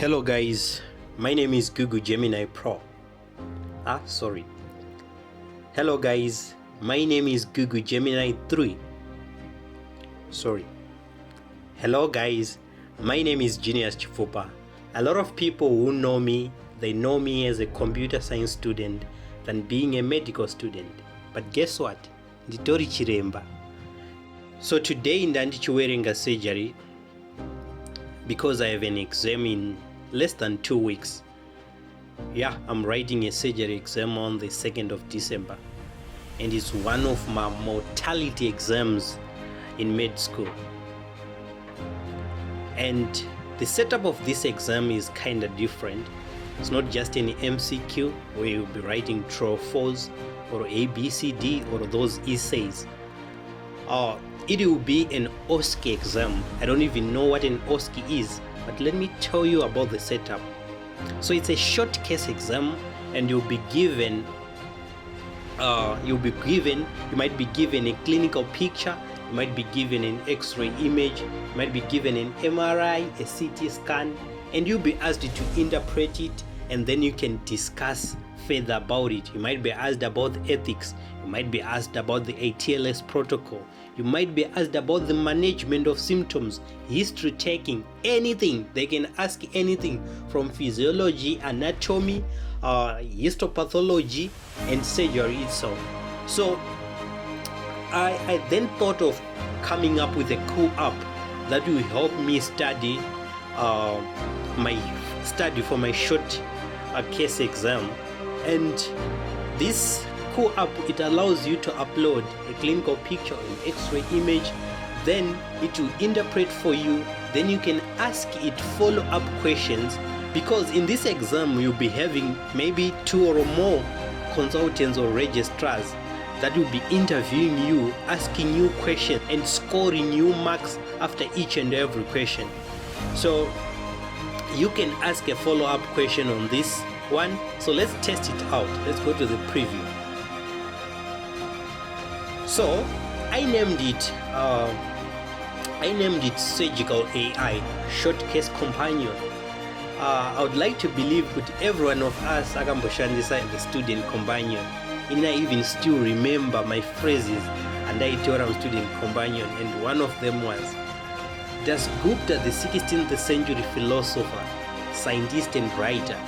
Hello guys, my name is Google Gemini Pro. Hello guys, my name is Google Gemini 3. Hello guys, my name is Genius Chifupa. A lot of people who know me, they know me as a computer science student than being a medical student. But guess what? Nditori chiremba. So today ndandichiwerenga surgery because I have an exam in less than 2 weeks. Yeah, I'm writing a surgery exam on the 2nd of December, and it's one of my mortality exams in med school. And the setup of this exam is kind of different. It's not just an MCQ where you'll be writing true or false or ABCD or those essays. It will be an OSCE exam. I don't even know what an OSCE is, but let me tell you about the setup. So it's a short case exam, and you might be given a clinical picture, you might be given an X-ray image, you might be given an MRI, a CT scan, and you'll be asked to interpret it, and then you can discuss further about it. You might be asked about ethics, you might be asked about the ATLS protocol, you might be asked about the management of symptoms, history taking, anything. They can ask anything from physiology, anatomy, histopathology, and surgery itself. So I then thought of coming up with a cool app that will help me study for my short case exam. And this cool app, it allows you to upload a clinical picture, an X-ray image, then it will interpret for you, then you can ask it follow-up questions, because in this exam you'll be having maybe 2 or more consultants or registrars that will be interviewing you, asking you questions and scoring you marks after each and every question. So you can ask a follow-up question on this one. So let's test it out. Let's go to the preview. So I named it Surgical AI Short Case Companion. I would like to believe that every one of us akamboshandisa the student companion, and I even still remember my phrases and I told them student companion, and one of them was, "Das Gupta, the 16th century philosopher, scientist and writer,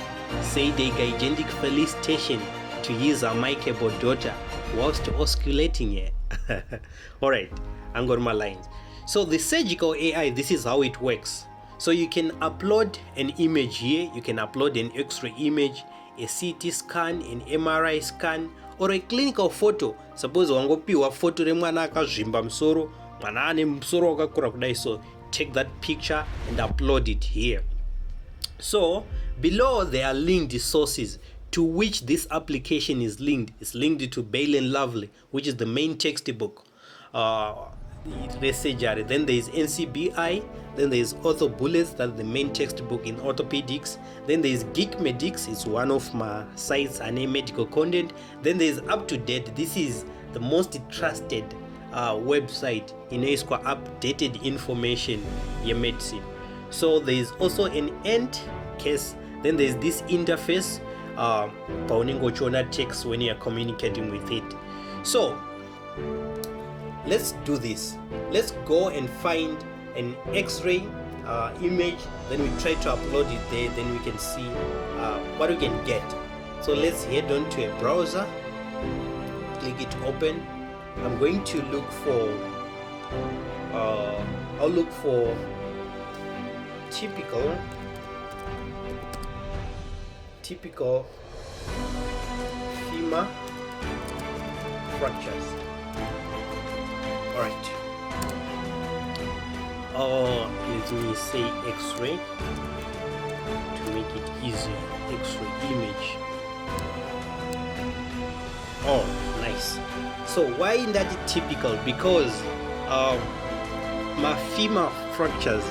said a gigantic felicitation to his amicable daughter whilst osculating her." Alright, I'm got my lines. So the Surgical AI, this is how it works. So you can upload an image here, you can upload an X-ray image, a CT scan, an MRI scan, or a clinical photo. Suppose wangopiwa photo remwana akazvimba musoro, mwana ane musoro wakakura kudai, so take that picture and upload it here. So below there are linked sources to which this application is linked. It's linked to Bailey and Lovely, which is the main textbook. Then there is NCBI, then there is Ortho Bullets, that's the main textbook in orthopedics. Then there is Geek Medics, it's one of my sites and medical content. Then there is Up to Date, this is the most trusted website in ISQA updated information in medicine. So there is also an end case, then there is this interface, pauningo chona text when you are communicating with it. So let's do this. Let's go and find an X-ray image, then we try to upload it there, then we can see what we can get. So let's head on to a browser, click it open. I'm going to look for I'll look for typical femur fractures. Alright. Let me say X-ray to make it easier. X-ray image. Oh, nice. So why that typical? Because my femur fractures,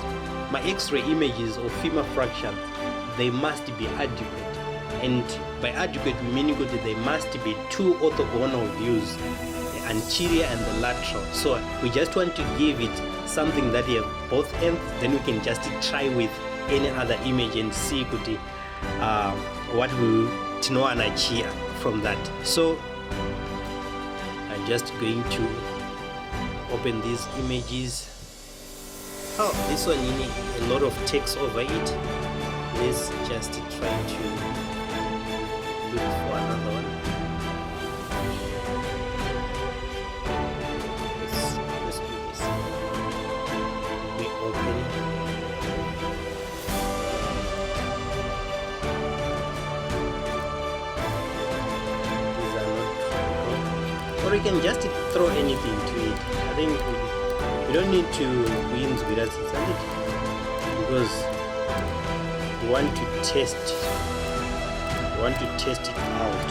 my X-ray images of femur fractures, they must be adequate. And by adequate we mean that they must be 2 orthogonal views, the anterior and the lateral. So we just want to give it something that you have both ends, then we can just try with any other image and see what we tinowana here from that. So I'm just going to open these images. Oh, this one you need a lot of text over it. Let's just try to look for another one. Let's do this. We open it. These are not, or we can just throw anything to it. I think we don't need to win with us, isn't it? Because we want to test it out.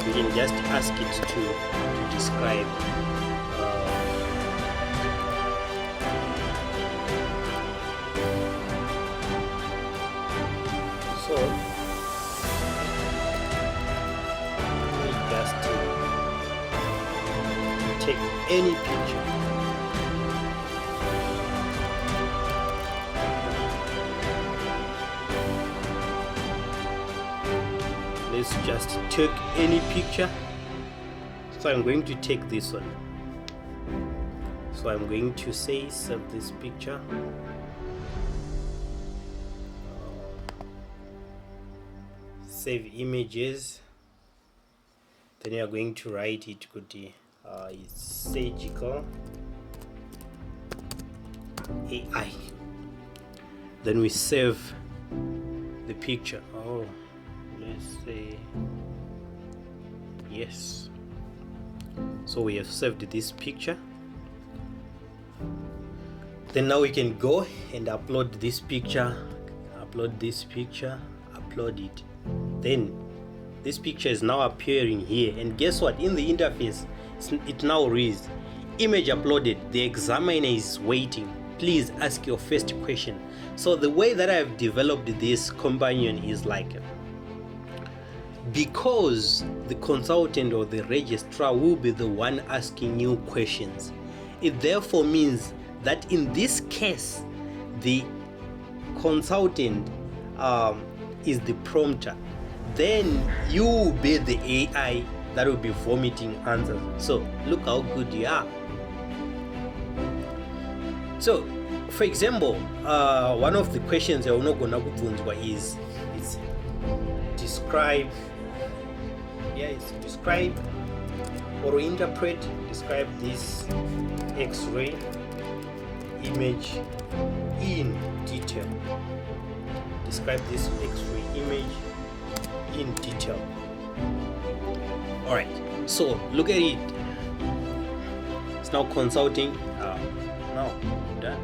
We can just ask it to describe so we just take any picture. Let's just take any picture. So I'm going to take this one. So I'm going to say save this picture. Save images. Then you are going to write it could it's surgical AI. Then we save the picture. Oh, let's say yes. So we have saved this picture. Then now we can go and upload this picture, upload it. Then this picture is now appearing here, and guess what? In the interface it now reads image uploaded, the examiner is waiting, please ask your first question. So the way that I've developed this companion is like, because the consultant or the registrar will be the one asking you questions, it therefore means that in this case the consultant is the prompter, then you will be the AI that will be vomiting answers. So look how good you are. So for example, one of the questions is describe or describe this X-ray image in detail. Describe this X-ray image in detail. Alright, so look at it. It's now consulting. Now done.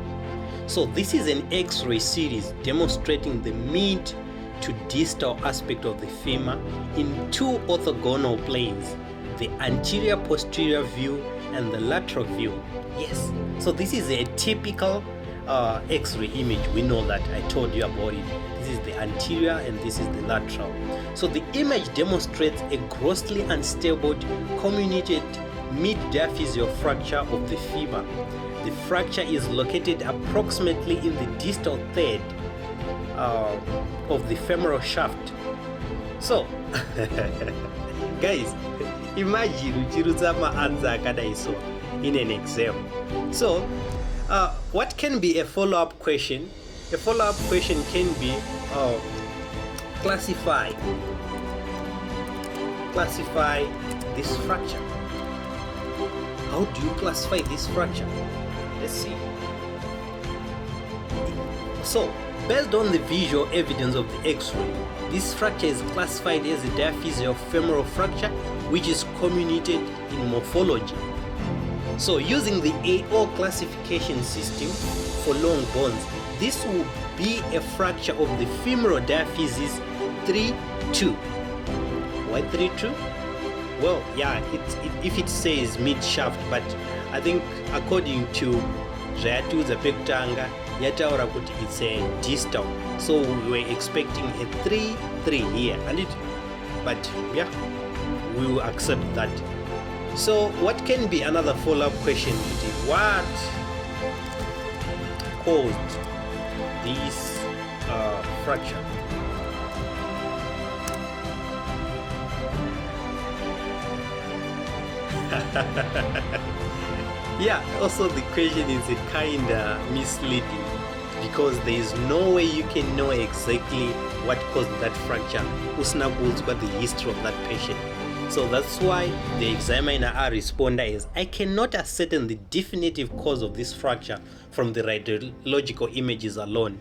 So this is an X-ray series demonstrating the mid to distal aspect of the femur in two orthogonal planes, the anterior posterior view and the lateral view. Yes, so this is a typical X-ray image. We know that, I told you about it. This is the anterior and this is the lateral. So the image demonstrates a grossly unstable comminuted mid-diaphyseal fracture of the femur. The fracture is located approximately in the distal third of the femoral shaft. So guys, imagine uchiruzama answer akadaiso in an exam. So what can be a follow-up question? A follow-up question can be classify this fracture. How do you classify this fracture? Let's see. So based on the visual evidence of the X-ray, this fracture is classified as a diaphyseal femoral fracture, which is comminuted in morphology. So using the AO classification system for long bones, this will be a fracture of the femoral diaphysis 3-2. Why 3-2? Well, yeah, if it says mid shaft, but I think according to Zayatuza Pektanga, yataura kuti it's a distal, so we were expecting a 3-3 here, and but yeah, we will accept that. So what can be another follow-up question? What caused this fracture. Yeah, also the question is a kind of misleading because there is no way you can know exactly what caused that fracture. Usna got the history of that patient. So that's why the examiner responder is, I cannot ascertain the definitive cause of this fracture from the radiological images alone.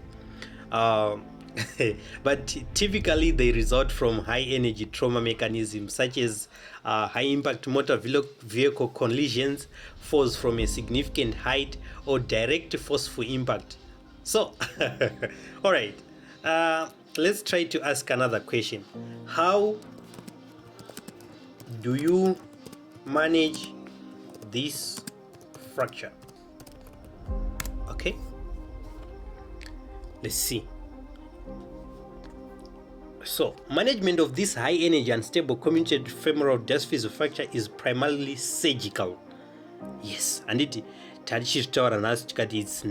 But typically they result from high energy trauma mechanisms such as high impact motor vehicle collisions, falls from a significant height, or direct forceful impact. So all right, let's try to ask another question. How do you manage this fracture? Okay, let's see. So, management of this high energy and stable comminuted femoral diaphyseal fracture is primarily surgical. Yes, and it it's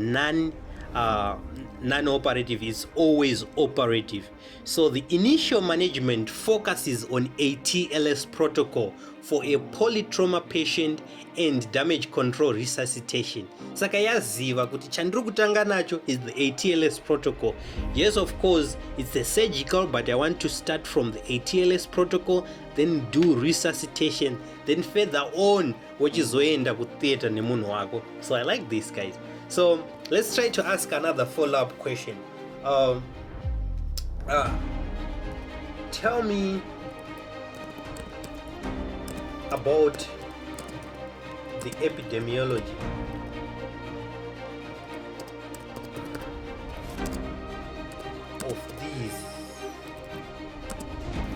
non-operative, is always operative. So the initial management focuses on ATLS protocol for a polytrauma patient and damage control resuscitation. Saka yaziva kuti chandiri kutanga nacho is the ATLS protocol. Yes, of course, it's a surgical, but I want to start from the ATLS protocol, then do resuscitation, then further on wachizoenda ku theater nemunhu wako. So I like this, guys. So let's try to ask another follow-up question. Tell me about the epidemiology of these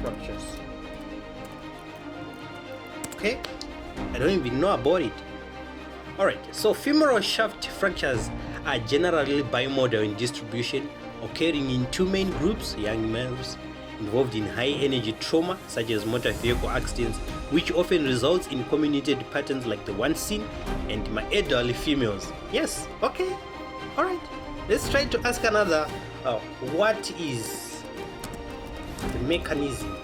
fractures. Okay, I don't even know about it. Alright, so femoral shaft fractures are generally bimodal in distribution, occurring in two main groups: young males involved in high energy trauma such as motor vehicle accidents, which often results in comminuted patterns like the one seen, and my elderly females. Yes, okay, alright. Let's try to ask another. What is the mechanism?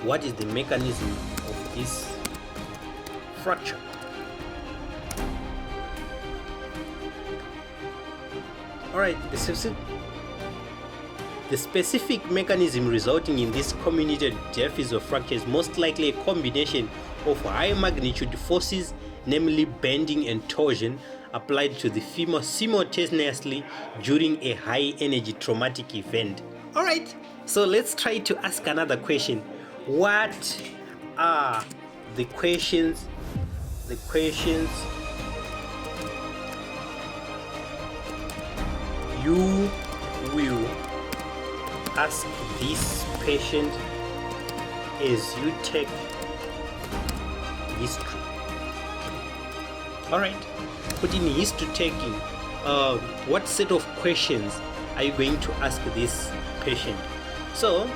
What is the mechanism of this fracture? Alright, the specific mechanism resulting in this comminuted diaphyseal fracture is most likely a combination of high magnitude forces, namely bending and torsion, applied to the femur simultaneously during a high energy traumatic event. Alright, so let's try to ask another question. What are the questions you will ask this patient as you take history? Alright, put in history taking. What set of questions are you going to ask this patient? So,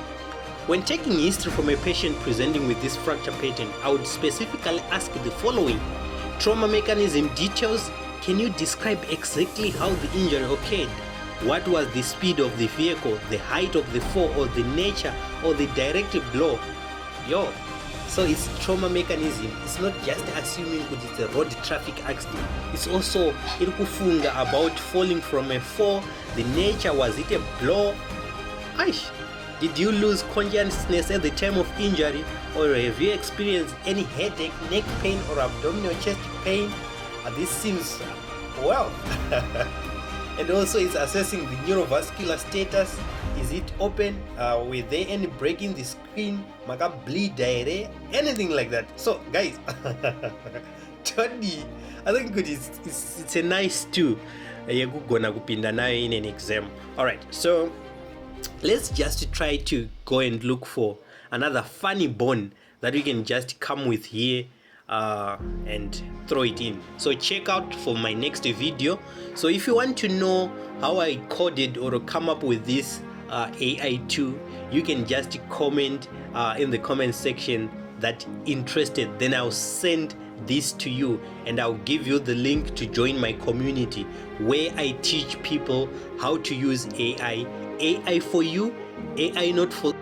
when taking history from a patient presenting with this fracture pattern, I would specifically ask the following: trauma mechanism details. Can you describe exactly how the injury occurred? What was the speed of the vehicle, the height of the fall, or the nature or the direct blow? So it's trauma mechanism. It's not just assuming that it's a road traffic accident. It's also irikufunga about falling from a fall. The nature, was it a blow? Aish, did you lose consciousness at the time of injury, or have you experienced any headache, neck pain, or abdominal chest pain? This seems well. And also it's assessing the neurovascular status. Is it open? Were there any break in the screen? Maka bleed, diarrhea, anything like that. So guys, Tony, I think it's a nice tool gonna kupinda nayo in an exam. Alright, so let's just try to go and look for another funny bone that we can just come with here and throw it in. So check out for my next video. So if you want to know how I coded or come up with this AI2, you can just comment in the comment section that interested, then I'll send this to you, and I'll give you the link to join my community where I teach people how to use AI. AI for you, AI not for